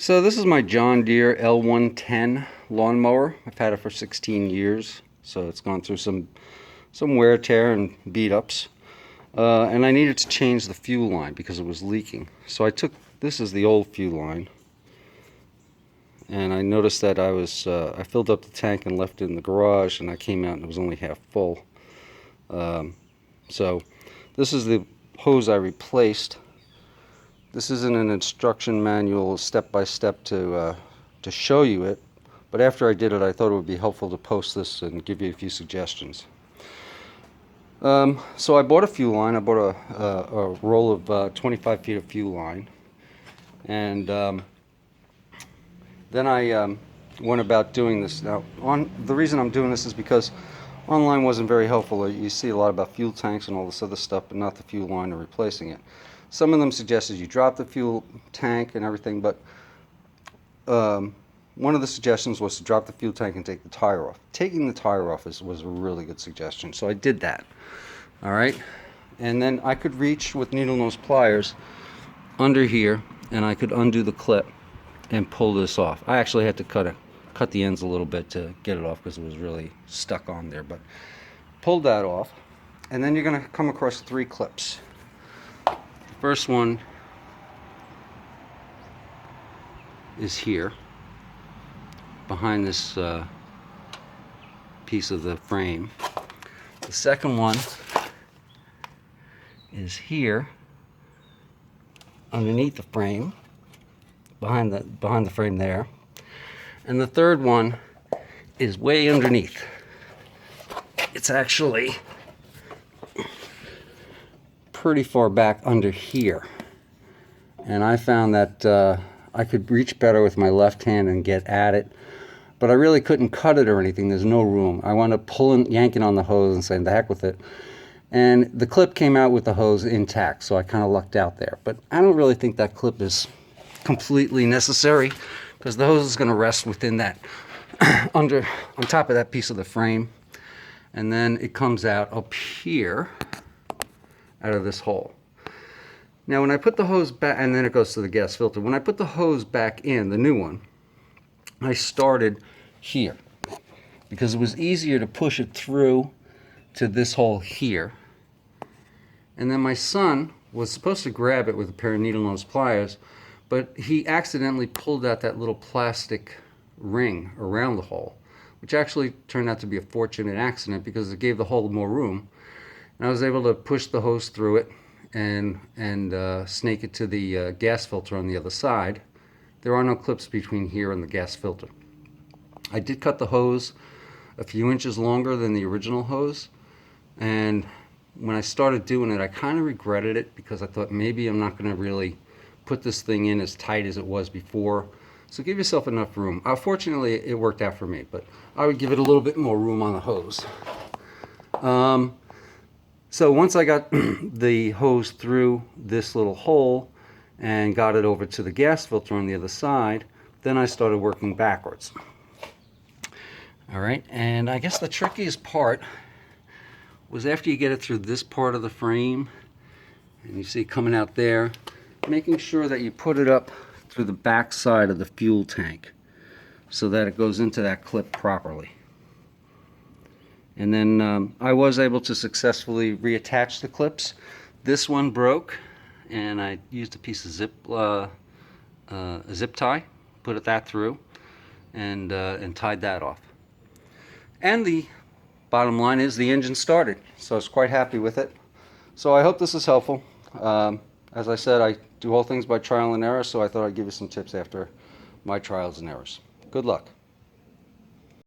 So this is my John Deere L110 lawnmower. I've had it for 16 years, so it's gone through some wear, tear, and beat ups. And I needed to change the fuel line because it was leaking. So this is the old fuel line, and I noticed that I filled up the tank and left it in the garage, and I came out and it was only half full. So this is the hose I replaced. This isn't an instruction manual step by step to show you it, but after I did it, I thought it would be helpful to post this and give you a few suggestions. So I bought a fuel line. I bought a roll of 25 feet of fuel line, and then I went about doing this. Now, the reason I'm doing this is because online wasn't very helpful. You see a lot about fuel tanks and all this other stuff, but not the fuel line or replacing it. Some of them suggested you drop the fuel tank and everything, but one of the suggestions was to drop the fuel tank and take the tire off. Taking the tire off was a really good suggestion, so I did that. All right, and then I could reach with needle nose pliers under here, and I could undo the clip and pull this off. I actually had to cut the ends a little bit to get it off because it was really stuck on there, but pulled that off. And then you're going to come across 3 clips. First one is here behind this piece of the frame. The second one is here underneath the frame, behind the frame there. And the third one is way underneath. It's actually pretty far back under here, and I found that I could reach better with my left hand and get at it, but I really couldn't cut it or anything. There's no room. I wound up yanking on the hose and saying the heck with it, and the clip came out with the hose intact, so I kind of lucked out there. But I don't really think that clip is completely necessary because the hose is going to rest within that on top of that piece of the frame, and then it comes out up here out of this hole. Now when I put the hose back, and then it goes to the gas filter. When I put the hose back in, the new one, I started here because it was easier to push it through to this hole here. And then my son was supposed to grab it with a pair of needle nose pliers, but he accidentally pulled out that little plastic ring around the hole, which actually turned out to be a fortunate accident because it gave the hole more room. And I was able to push the hose through it and snake it to the gas filter on the other side. There are no clips between here and the gas filter. I did cut the hose a few inches longer than the original hose, and when I started doing it, I kind of regretted it because I thought maybe I'm not going to really put this thing in as tight as it was before. So give yourself enough room. Fortunately, it worked out for me, but I would give it a little bit more room on the hose. So once I got the hose through this little hole and got it over to the gas filter on the other side, then I started working backwards. All right, and I guess the trickiest part was after you get it through this part of the frame, and you see it coming out there, making sure that you put it up through the back side of the fuel tank so that it goes into that clip properly. And then I was able to successfully reattach the clips. This one broke, and I used a piece of zip tie, put that through, and tied that off. And the bottom line is the engine started, so I was quite happy with it. So I hope this is helpful. As I said, I do all things by trial and error, so I thought I'd give you some tips after my trials and errors. Good luck.